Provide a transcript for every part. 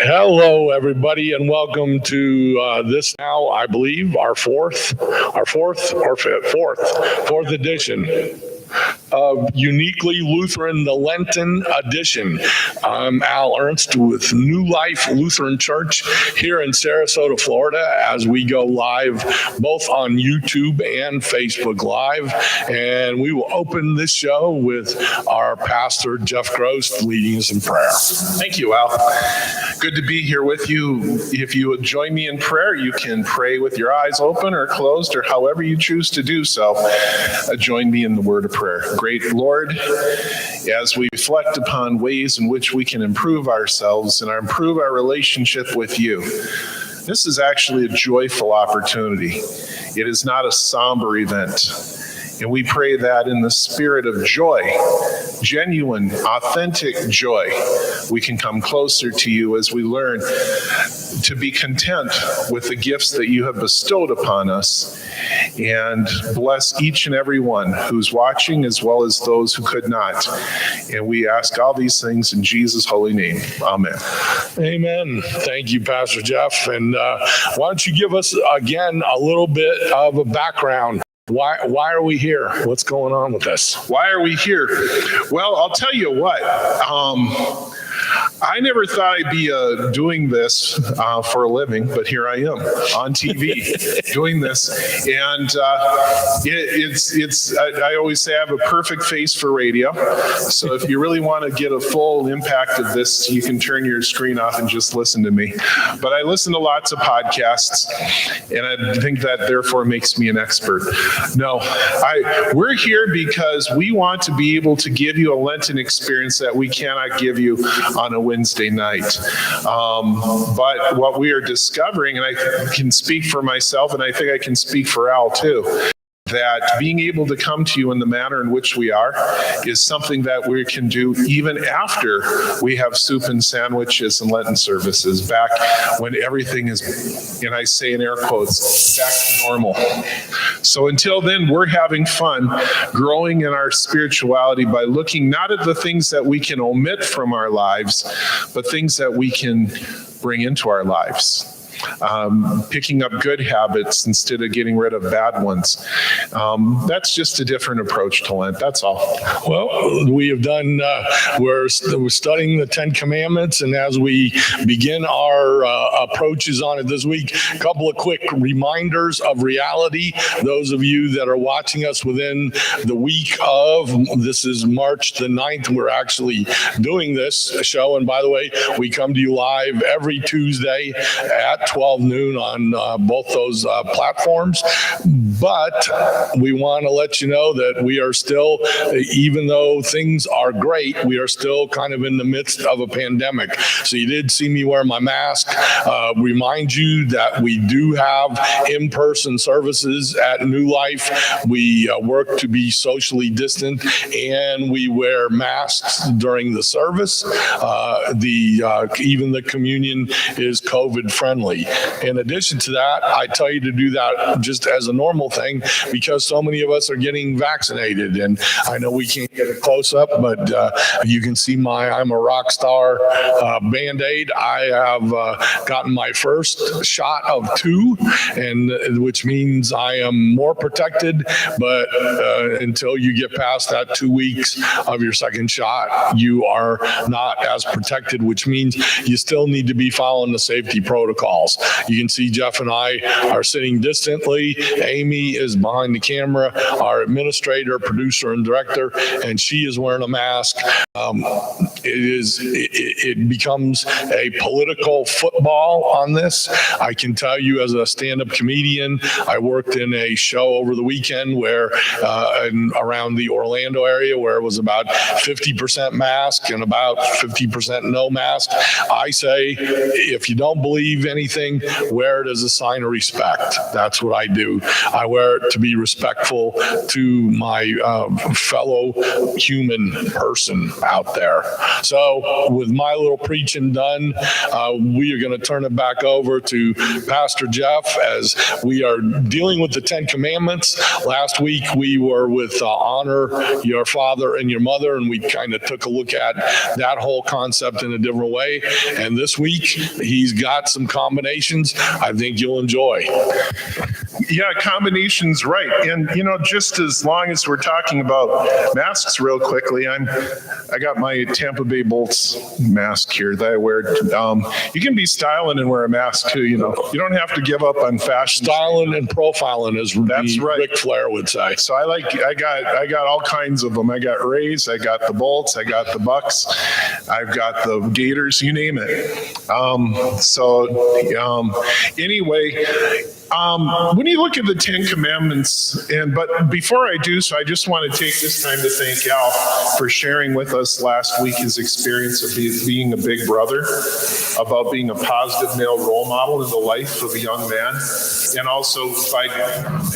Hello, everybody, and welcome to this now, I believe, our fourth edition of Uniquely Lutheran, the Lenten edition. I'm Al Ernst with New Life Lutheran Church here in Sarasota, Florida, as we go live both on YouTube and Facebook Live. And we will open this show with our pastor, Jeff Gross, leading us in prayer. Thank you, Al. Good to be here with you. If you would join me in prayer, you can pray with your eyes open or closed or however you choose to do so. Join me in the word of prayer. Great Lord, as we reflect upon ways in which we can improve ourselves and improve our relationship with you, this is actually a joyful opportunity. It is not a somber event. And we pray that in the spirit of joy, genuine, authentic joy, we can come closer to you as we learn to be content with the gifts that you have bestowed upon us, and bless each and every one who's watching as well as those who could not. And we ask all these things in Jesus' holy name. Amen. Amen. Thank you, Pastor Jeff. And why don't you give us, again, a little bit of a background? Why are we here? What's going on with this? Why are we here? Well, I'll tell you what. I never thought I'd be doing this for a living, but here I am on TV doing this. And I always say I have a perfect face for radio. So if you really want to get a full impact of this, you can turn your screen off and just listen to me. But I listen to lots of podcasts, and I think that therefore makes me an expert. No, we're here because we want to be able to give you a Lenten experience that we cannot give you on a Wednesday night. But what we are discovering, and I can speak for myself, and I think I can speak for Al too, that being able to come to you in the manner in which we are is something that we can do even after we have soup and sandwiches and Lenten services, back when everything is, and I say in air quotes, back to normal. So until then, we're having fun growing in our spirituality by looking not at the things that we can omit from our lives, but things that we can bring into our lives. Picking up good habits instead of getting rid of bad ones. That's just a different approach to Lent. That's all. Well, we have done, we're studying the 10 Commandments, and as we begin our approaches on it this week, a couple of quick reminders of reality. Those of you that are watching us within the week of, this is March the 9th, we're actually doing this show. And by the way, we come to you live every Tuesday at 12 noon on both those platforms. But we want to let you know that we are still, even though things are great, we are still kind of in the midst of a pandemic. So you did see me wear my mask. Remind you that we do have in-person services at New Life. We work to be socially distant, and we wear masks during the service. Even the communion is COVID friendly. In addition to that, I tell you to do that just as a normal thing because so many of us are getting vaccinated. And I know we can't get a close up, but you can see I'm a rock star Band-Aid. I have gotten my first shot of 2, and which means I am more protected. But until you get past that 2 weeks of your second shot, you are not as protected, which means you still need to be following the safety protocols. You can see Jeff and I are sitting distantly. Amy is behind the camera, our administrator, producer, and director, and she is wearing a mask. It becomes a political football on this. I can tell you as a stand-up comedian, I worked in a show over the weekend where around the Orlando area where it was about 50% mask and about 50% no mask. I say, if you don't believe anything, wear it as a sign of respect. That's what I do. I wear it to be respectful to my fellow human person out there. So with my little preaching done, we are going to turn it back over to Pastor Jeff as we are dealing with the 10 Commandments. Last week we were with honor your father and your mother, and we kind of took a look at that whole concept in a different way. And this week he's got some combinations I think you'll enjoy. Yeah, combinations, right. And, just as long as we're talking about masks real quickly, I got my Tampa Bay Bolts mask here that I wear. You can be styling and wear a mask too, You don't have to give up on fashion. Styling and profiling, as That's right. Ric Flair would say. So I got all kinds of them. I got Rays, I got the Bolts, I got the Bucks, I've got the Gators, you name it. Anyway, when you look at the 10 Commandments, but before I do so, I just want to take this time to thank Al for sharing with us last week his experience of being a big brother, about being a positive male role model in the life of a young man, and also by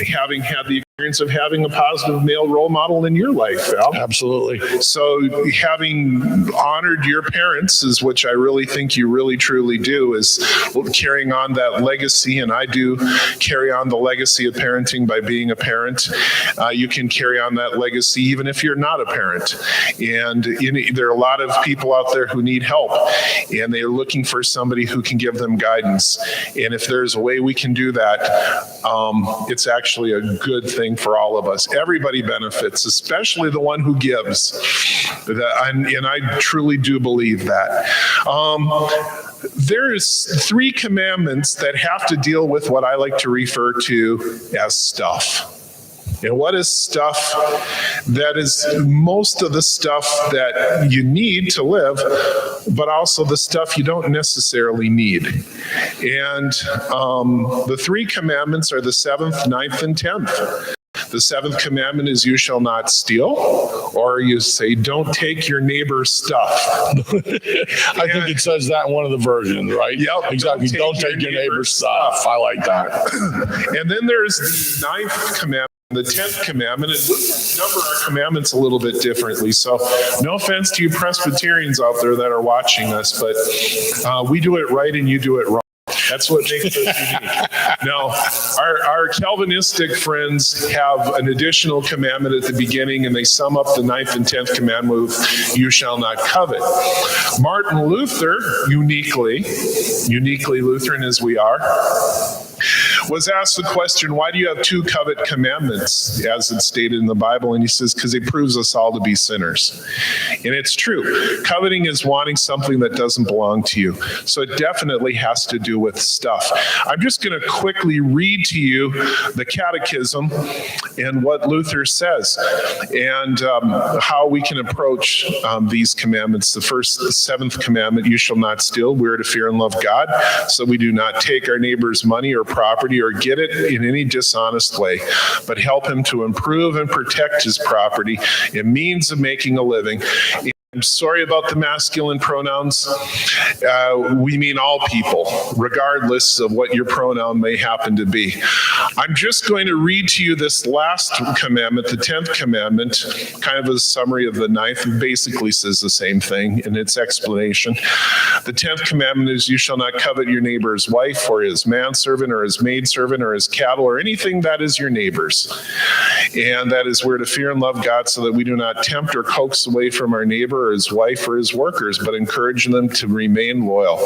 having had the experience of having a positive male role model in your life, Al. Absolutely. So having honored your parents, is which I really think you really truly do, is carrying on that legacy, and I do carry on the legacy of parenting by being a parent. You can carry on that legacy even if you're not a parent. And there are a lot of people out there who need help, and they're looking for somebody who can give them guidance. And if there's a way we can do that, it's actually a good thing for all of us. Everybody benefits, especially the one who gives. And I truly do believe that. There's 3 commandments that have to deal with what I like to refer to as stuff. And what is stuff? That is most of the stuff that you need to live, but also the stuff you don't necessarily need. And the 3 commandments are the 7th, 9th, and 10th. The 7th commandment is you shall not steal, or you say don't take your neighbor's stuff. I think it says that in one of the versions, right? Yep. Exactly. Don't take your neighbor's stuff. I like that. And then there's the 9th commandment, the 10th commandment, and we number our commandments a little bit differently. So no offense to you Presbyterians out there that are watching us, but we do it right and you do it wrong. That's what makes us unique. Now, our Calvinistic friends have an additional commandment at the beginning, and they sum up the 9th and 10th commandment with, you shall not covet. Martin Luther, uniquely Lutheran as we are, was asked the question, why do you have 2 covet commandments, as it's stated in the Bible? And he says, because it proves us all to be sinners. And it's true. Coveting is wanting something that doesn't belong to you. So it definitely has to do with stuff. I'm just going to quickly read to you the catechism and what Luther says, and how we can approach these commandments. The 7th commandment, you shall not steal. We're to fear and love God, so we do not take our neighbor's money or property or get it in any dishonest way, but help him to improve and protect his property in means of making a living. I'm sorry about the masculine pronouns. We mean all people, regardless of what your pronoun may happen to be. I'm just going to read to you this last commandment, the 10th commandment, kind of a summary of the 9th. It basically says the same thing in its explanation. The 10th commandment is, you shall not covet your neighbor's wife or his manservant or his maidservant or his cattle or anything that is your neighbor's. And that is, we're to fear and love God so that we do not tempt or coax away from our neighbor or his wife or his workers, but encourage them to remain loyal.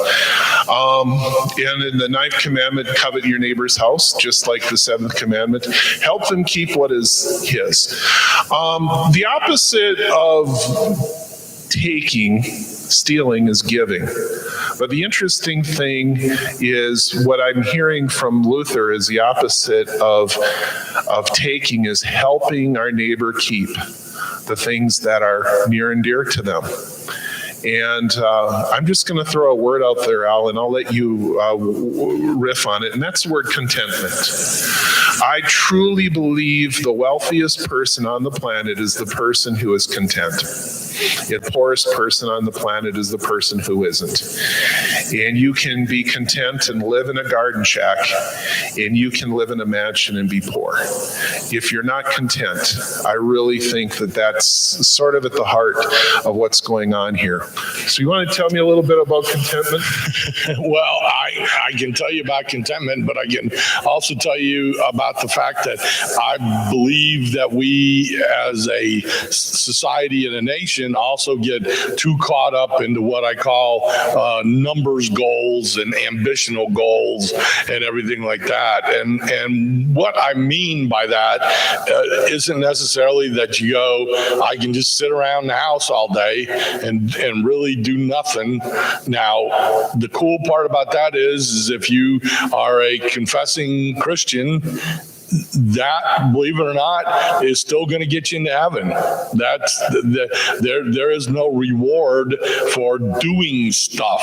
And in the 9th commandment, covet your neighbor's house, just like the 7th commandment. Help them keep what is his. The opposite of stealing is giving. But the interesting thing is, what I'm hearing from Luther is the opposite of taking is helping our neighbor keep the things that are near and dear to them. And I'm just going to throw a word out there, Al, and I'll let you riff on it, and that's the word contentment. I truly believe the wealthiest person on the planet is the person who is content. The poorest person on the planet is the person who isn't. And you can be content and live in a garden shack, and you can live in a mansion and be poor. If you're not content, I really think that that's sort of at the heart of what's going on here. So you want to tell me a little bit about contentment? Well, I can tell you about contentment, but I can also tell you about the fact that I believe that we as a society and a nation also get too caught up into what I call numbers goals and ambitional goals and everything like that. And what I mean by that isn't necessarily that you go, I can just sit around the house all day and really do nothing. Now, the cool part about that is if you are a confessing Christian, that, believe it or not, is still going to get you into heaven. That's there is no reward for doing stuff.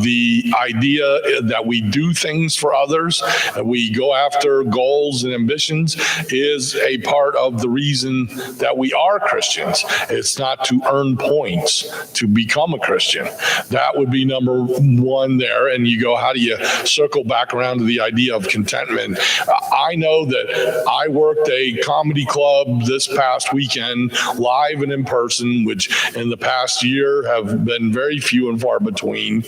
The idea that we do things for others, we go after goals and ambitions, is a part of the reason that we are Christians. It's not to earn points to become a Christian. That would be number one there. And you go, how do you circle back around to the idea of contentment? I know that I worked a comedy club this past weekend, live and in person, which in the past year have been very few and far between.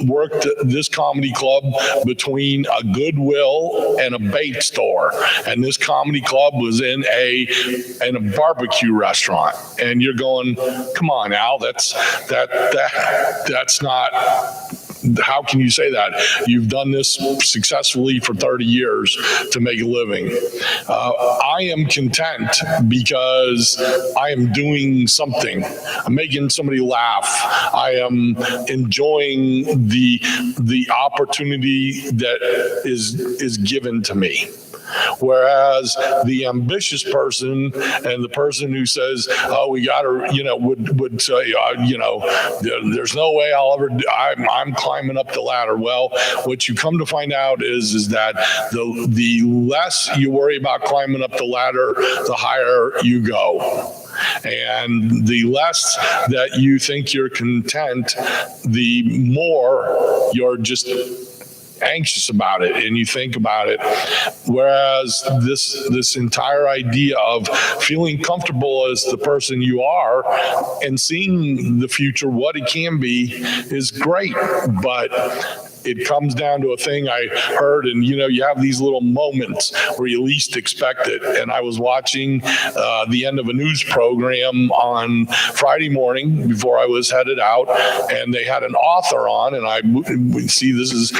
Worked this comedy club between a Goodwill and a bait store. And this comedy club was in a barbecue restaurant. And you're going, come on, Al, that's not. How can you say that? You've done this successfully for 30 years to make a living. I am content because I am doing something. I'm making somebody laugh. I am enjoying the opportunity that is given to me. Whereas the ambitious person and the person who says, "Oh, we got to," would say, "There's no way I'll ever. I'm climbing up the ladder." Well, what you come to find out is that the less you worry about climbing up the ladder, the higher you go. And the less that you think you're content, the more you're just anxious about it and you think about it. Whereas this entire idea of feeling comfortable as the person you are and seeing the future, what it can be, is great. But it comes down to a thing I heard, and you have these little moments where you least expect it. And I was watching the end of a news program on Friday morning before I was headed out, and they had an author on, and I see this is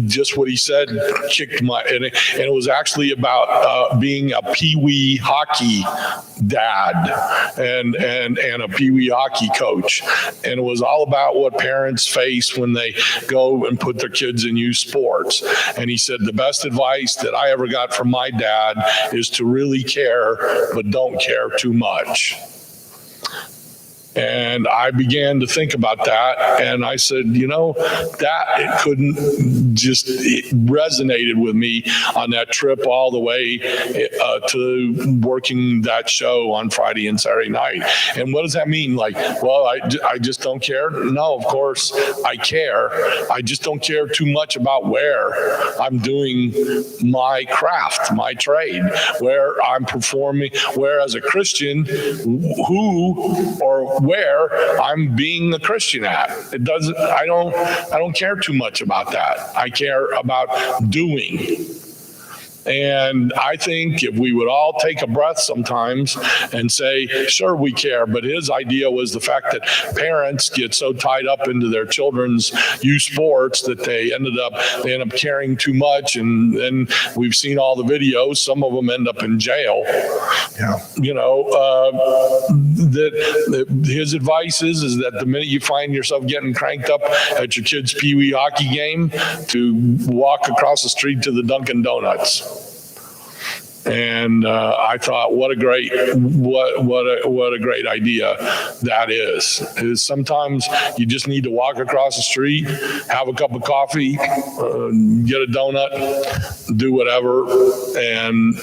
just what he said kicked my, and it was actually about being a peewee hockey dad and a peewee hockey coach, and it was all about what parents face when they go and put their kids in youth sports. And he said, the best advice that I ever got from my dad is to really care, but don't care too much. And I began to think about that, and I said, that it couldn't just, it resonated with me on that trip all the way to working that show on Friday and Saturday night. And what does that mean? Like, well, I just don't care? No, of course I care. I just don't care too much about where I'm doing my craft, my trade, where I'm performing, where as a Christian, who or where I'm being a Christian at. It doesn't, I don't care too much about that. I care about doing. And I think if we would all take a breath sometimes and say, sure, we care, but his idea was the fact that parents get so tied up into their children's youth sports that they end up caring too much. And then we've seen all the videos. Some of them end up in jail. Yeah. His advice is that the minute you find yourself getting cranked up at your kid's peewee hockey game, to walk across the street to the Dunkin' Donuts. And I thought, what a great idea that is sometimes you just need to walk across the street, have a cup of coffee, get a donut, do whatever, and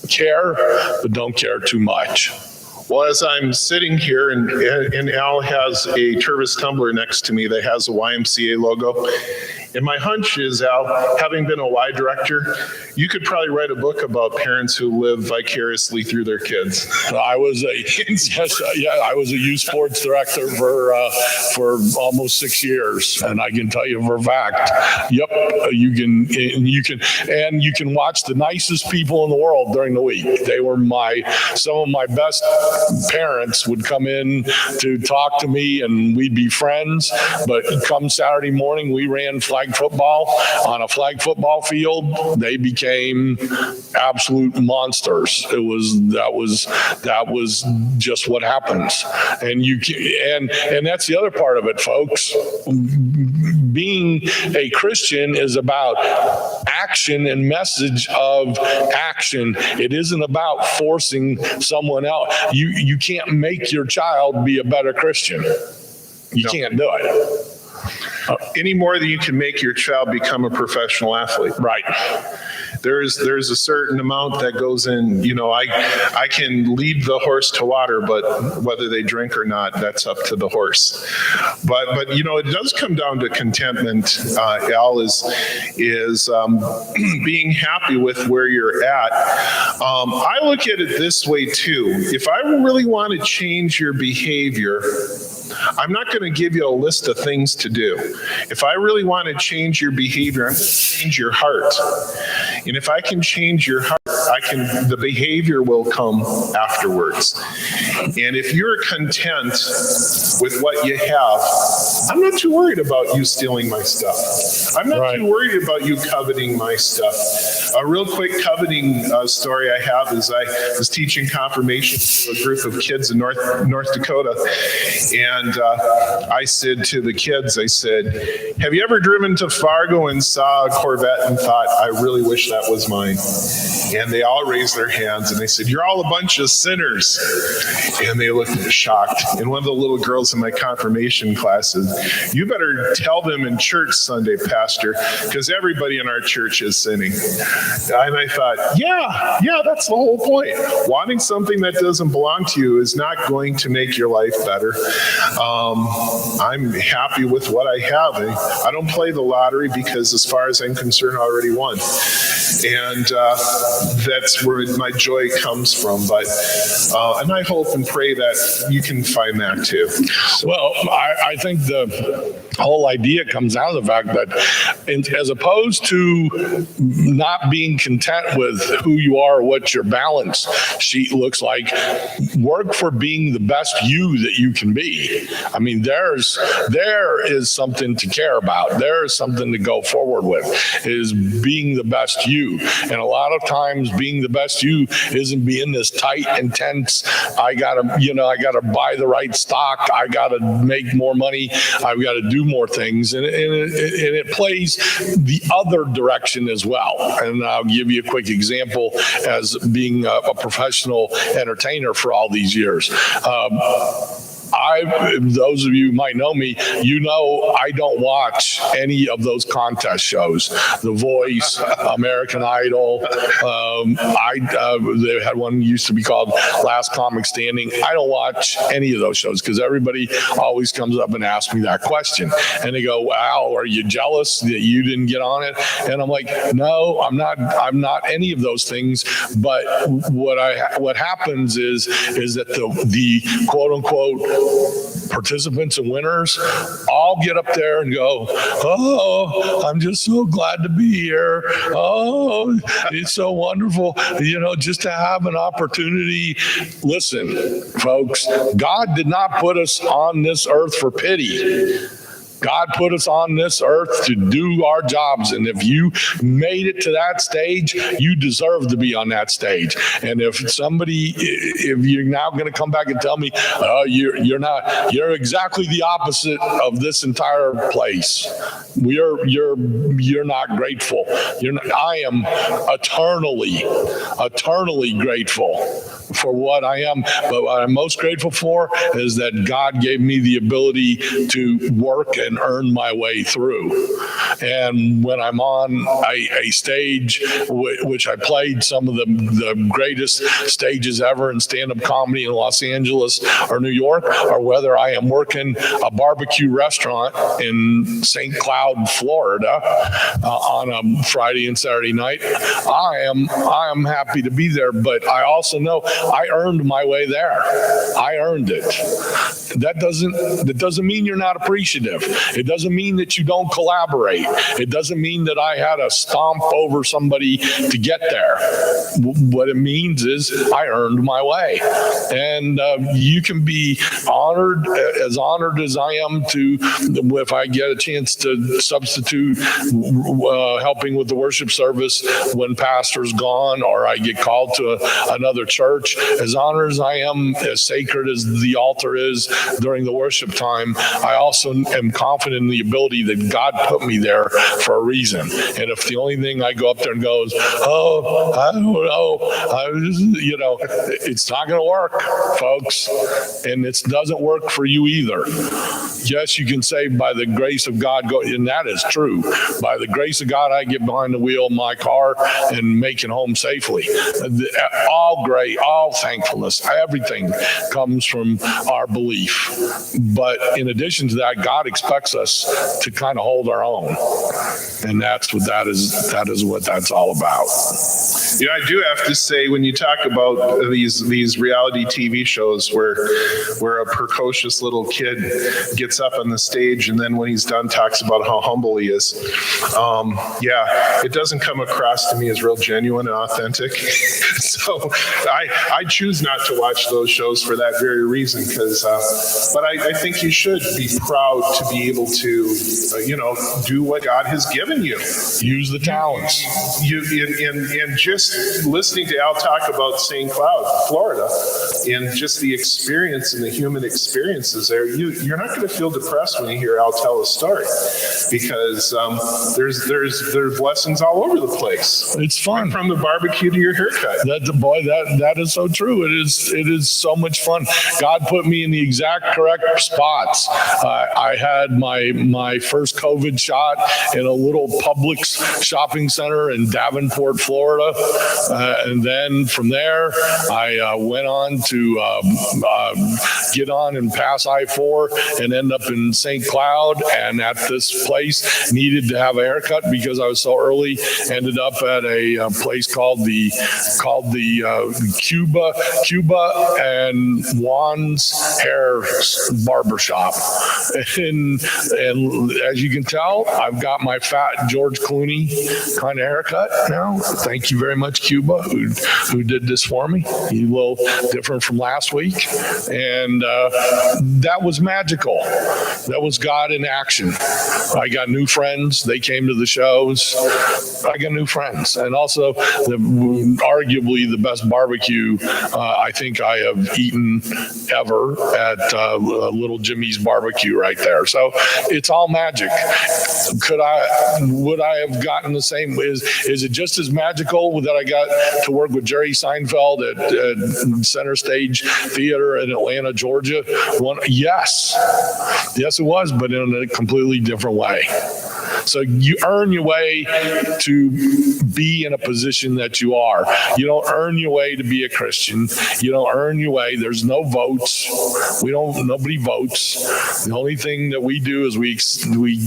care, but don't care too much. Well, as I'm sitting here, and Al has a Tervis tumbler next to me that has a YMCA logo, and my hunch is, Al, having been a Y director, you could probably write a book about parents who live vicariously through their kids. I was a youth sports director for almost 6 years, and I can tell you for a fact, yep, you can watch the nicest people in the world during the week. They were some of my best parents would come in to talk to me, and we'd be friends. But come Saturday morning, we ran flag football on a flag football field. They became absolute monsters. That was just what happens. And that's the other part of it, folks. Being a Christian is about action and message of action. It isn't about forcing someone else. You can't make your child be a better Christian. You can't do it. Any more than you can make your child become a professional athlete. Right. There's a certain amount that goes in, I can lead the horse to water, but whether they drink or not, that's up to the horse. But it does come down to contentment, Al, is being happy with where you're at. I look at it this way too. If I really want to change your behavior, I'm not going to give you a list of things to do. If I really want to change your behavior, I'm going to change your heart. And if I can change your heart, the behavior will come afterwards. And if you're content with what you have, I'm not too worried about you stealing my stuff. I'm not too worried about you coveting my stuff. A real quick coveting story I have is I was teaching confirmation to a group of kids in North Dakota. And I said to the kids, I said, have you ever driven to Fargo and saw a Corvette and thought, I really wish that was mine? And they all raised their hands and they said, you're all a bunch of sinners. And they looked shocked. And one of the little girls in my confirmation class said, you better tell them in church Sunday, Pastor, because everybody in our church is sinning. And I thought, yeah, that's the whole point. Wanting something that doesn't belong to you is not going to make your life better. I'm happy with what I have. I don't play the lottery because as far as I'm concerned, I already won. And that's where my joy comes from. But and I hope and pray that you can find that too. So. Well, I think the whole idea comes out of the fact that as opposed to not being content with who you are, what your balance sheet looks like, work for being the best you that you can be. I mean, there is something to care about. There is something to go forward with, is being the best you. And a lot of times being the best you isn't being this tight, intense, I gotta buy the right stock, I gotta make more money, I've got to do more things. And it plays the other direction as well. And I'll give you a quick example as being a professional entertainer for all these years. Those of you who might know me, I don't watch any of those contest shows. The Voice, American Idol. They had one used to be called Last Comic Standing. I don't watch any of those shows because everybody always comes up and asks me that question. And they go, Al, are you jealous that you didn't get on it? And I'm like, no, I'm not any of those things. But what happens is that the quote unquote participants and winners all get up there and go, oh, I'm just so glad to be here. Oh, it's so wonderful, just to have an opportunity. Listen, folks, God did not put us on this earth for pity. God put us on this earth to do our jobs. And if you made it to that stage, you deserve to be on that stage. And if you're now going to come back and tell me, you're not, you're exactly the opposite of this entire place. You're not grateful. I am eternally grateful for what I am. But what I'm most grateful for is that God gave me the ability to work and and earn my way through. And when I'm on a stage, which I played some of the greatest stages ever in stand-up comedy in Los Angeles or New York, or whether I am working a barbecue restaurant in St. Cloud, Florida, on a Friday and Saturday night, I am happy to be there. But I also know I earned my way there. I earned it. That doesn't mean you're not appreciative. It doesn't mean that you don't collaborate. It doesn't mean that I had to stomp over somebody to get there. What it means is I earned my way. And you can be honored as I am to, if I get a chance to substitute helping with the worship service when pastor's gone, or I get called to another church, as honored as I am, as sacred as the altar is during the worship time, I also am confident in the ability that God put me there for a reason. And if the only thing I go up there and goes, oh, I don't know, it's not going to work, folks. And it doesn't work for you either. Yes, you can say by the grace of God, and that is true. By the grace of God, I get behind the wheel of my car and make it home safely. All great, all thankfulness, everything comes from our belief. But in addition to that, God expects us to kind of hold our own. And that's what that is what that's all about. Yeah, I do have to say, when you talk about these reality TV shows where a precocious little kid gets up on the stage and then when he's done talks about how humble he is, it doesn't come across to me as real genuine and authentic. So I choose not to watch those shows for that very reason, but I think you should be proud to be able to, do what God has given you. Use the talents. And just listening to Al talk about St. Cloud, Florida, and just the experience and the human experiences there, you're not going to feel depressed when you hear Al tell a story, because there's blessings all over the place. It's fun. Right from the barbecue to your haircut. That is so true. It is so much fun. God put me in the exact correct spots. I had my first COVID shot in a little Publix shopping center in Davenport, Florida. And then from there, I went on to get on and pass I-4 and end up in St. Cloud. And at this place, needed to have a haircut because I was so early. Ended up at a place called the Cuba and Juan's Hair Barbershop. And as you can tell, I've got my fat George Clooney kind of haircut now. Thank you very much, Cuba, who did this for me. He's a little different from last week. And that was magical. That was God in action. I got new friends. They came to the shows. I got new friends. And also, arguably the best barbecue I think I have eaten ever at Little Jimmy's Barbecue right there. So it's all magic. Would I have gotten the same? Is it just as magical that I got to work with Jerry Seinfeld at Center Stage Theater in Atlanta, Georgia? Yes, it was, but in a completely different way. So you earn your way to be in a position that you are. You don't earn your way to be a Christian. You don't earn your way. There's no votes. Nobody votes. The only thing that we do is we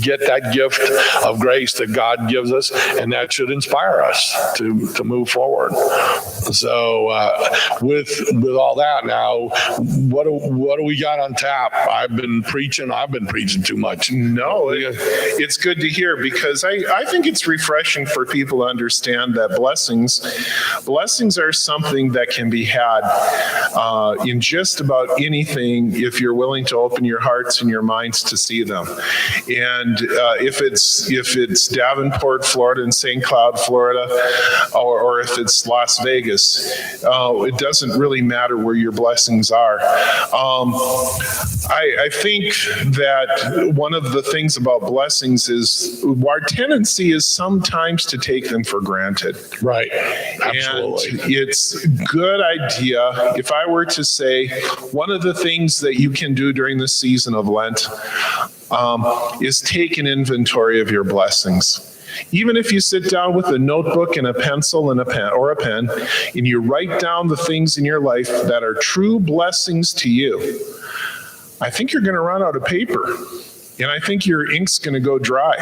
get that gift of grace that God gives us, and that should inspire us to move forward. So with all that now, what do we got on tap? I've been preaching too much. No, it's good to hear, because I think it's refreshing for people to understand that blessings are something that can be had in just about anything if you're willing to open your hearts and your minds to see them. And if it's Davenport, Florida, and St. Cloud, Florida, or if it's Las Vegas, it doesn't really matter where your blessings are. I think that one of the things about blessings is our tendency is sometimes to take them for granted. Right. Absolutely. And it's a good idea. If I were to say one of the things that you can do during the season of Lent, is take an inventory of your blessings. Even if you sit down with a notebook and a pencil and a pen, and you write down the things in your life that are true blessings to you, I think you're going to run out of paper. And I think your ink's going to go dry,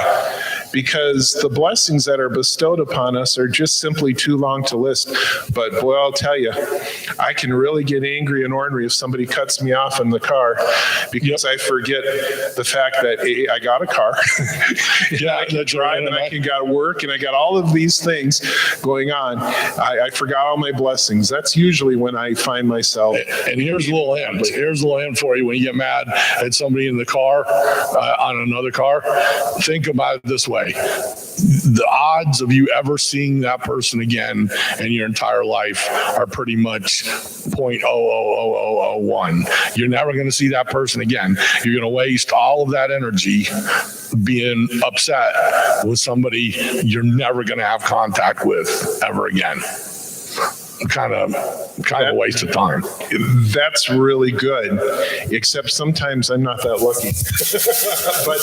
because the blessings that are bestowed upon us are just simply too long to list. But boy, I'll tell you, I can really get angry and ornery if somebody cuts me off in the car, because I forget the fact that I got a car, I can drive, and I can go to work, and I got all of these things going on. I forgot all my blessings. That's usually when I find myself. And here's a little hint. Here's a little hint for you when you get mad at somebody in the car. On another car, think about it this way. The odds of you ever seeing that person again in your entire life are pretty much 0.00001. You're never going to see that person again. You're going to waste all of that energy being upset with somebody you're never going to have contact with ever again. Kind of a waste of time. That's really good, except sometimes I'm not that lucky. But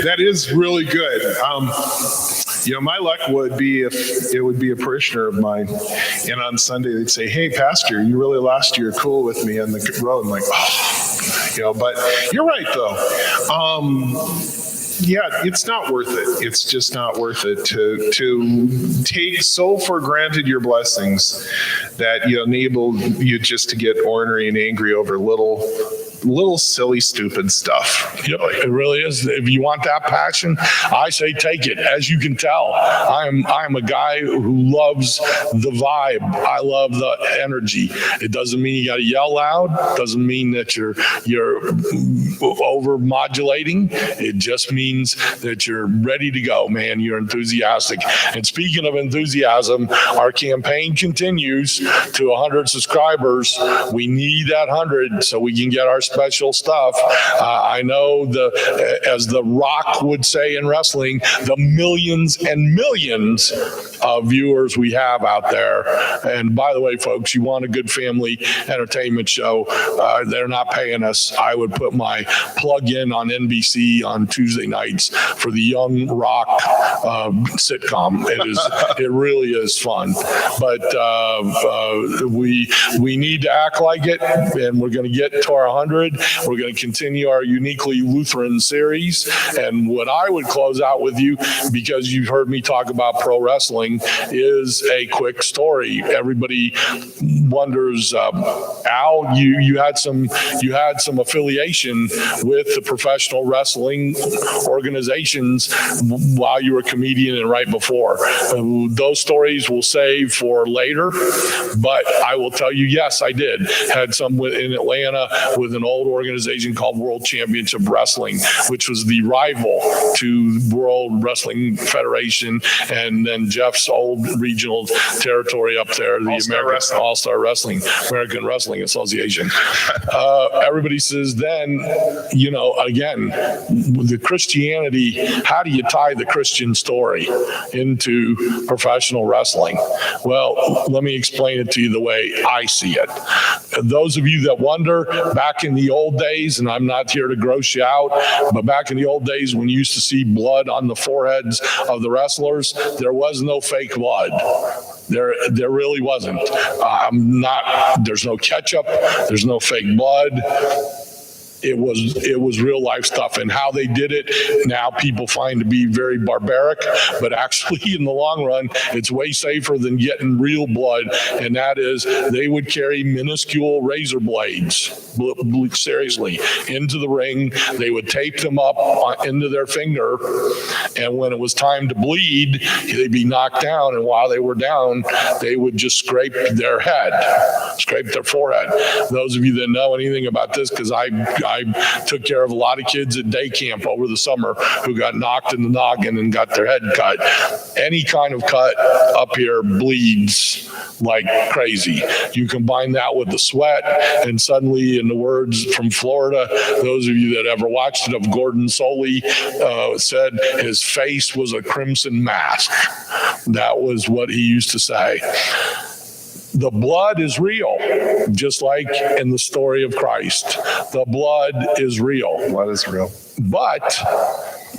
that is really good. My luck would be if it would be a parishioner of mine, and on Sunday they'd say, "Hey, Pastor, you really lost your cool with me on the road." I'm like, oh, but you're right though. Yeah, it's not worth it. It's just not worth it to take so for granted your blessings that enable you just to get ornery and angry over little silly, stupid stuff. Yep, it really is. If you want that passion, I say take it. As you can tell, I'm a guy who loves the vibe. I love the energy. It doesn't mean you got to yell loud. Doesn't mean that you're over modulating. It just means that you're ready to go, man. You're enthusiastic. And speaking of enthusiasm, our campaign continues to 100 subscribers. We need that 100 so we can get our special stuff. I know as The Rock would say in wrestling, the millions and millions of viewers we have out there. And by the way, folks, you want a good family entertainment show, they're not paying us. I would put my plug in on NBC on Tuesday nights for the Young Rock sitcom. It really is fun. But we need to act like it, and we're going to get to our 100. We're going to continue our Uniquely Lutheran series. And what I would close out with you, because you've heard me talk about pro wrestling, is a quick story. Everybody wonders, Al, you had some affiliation with the professional wrestling organizations while you were a comedian and right before. Those stories we'll save for later, but I will tell you, yes, I did. Had some in Atlanta with an old organization called World Championship Wrestling, which was the rival to World Wrestling Federation, and then Jeff's old regional territory up there, the All-Star Wrestling, American Wrestling Association. Everybody says then, again, the Christianity, how do you tie the Christian story into professional wrestling? Well, let me explain it to you the way I see it. Those of you that wonder, back in the old days, and I'm not here to gross you out, but back in the old days when you used to see blood on the foreheads of the wrestlers, there was no fake blood. There really wasn't. There's no ketchup. There's no fake blood. It was real life stuff, and how they did it now people find to be very barbaric, but actually in the long run it's way safer than getting real blood, and that is they would carry minuscule razor blades, seriously, into the ring. They would tape them up into their finger, and when it was time to bleed, they'd be knocked down, and while they were down, they would just scrape their forehead. Those of you that know anything about this, because I took care of a lot of kids at day camp over the summer who got knocked in the noggin and got their head cut. Any kind of cut up here bleeds like crazy. You combine that with the sweat, and suddenly, in the words from Florida, those of you that ever watched it, of Gordon Soley, said his face was a crimson mask. That was what he used to say. The blood is real, just like in the story of Christ. The blood is real. Blood is real. But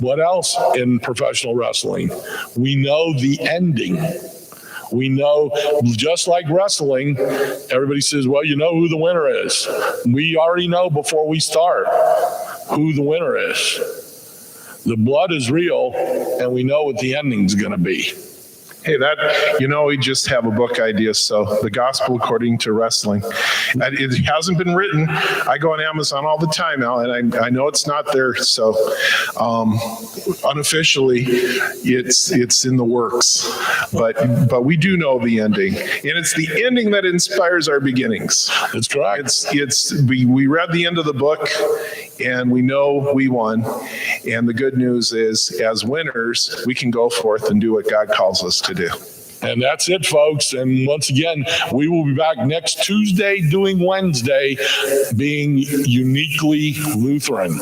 what else in professional wrestling? We know the ending. We know, just like wrestling, everybody says, well, you know who the winner is. We already know before we start who the winner is. The blood is real, and we know what the ending's going to be. Hey, we just have a book idea. So the gospel according to wrestling. And it hasn't been written. I go on Amazon all the time now, and I know it's not there. So unofficially, it's in the works. But we do know the ending, and it's the ending that inspires our beginnings. That's correct. We read the end of the book, and we know we won. And the good news is, as winners, we can go forth and do what God calls us to do. And that's it, folks. And once again, we will be back next Tuesday doing Wednesday, being uniquely Lutheran.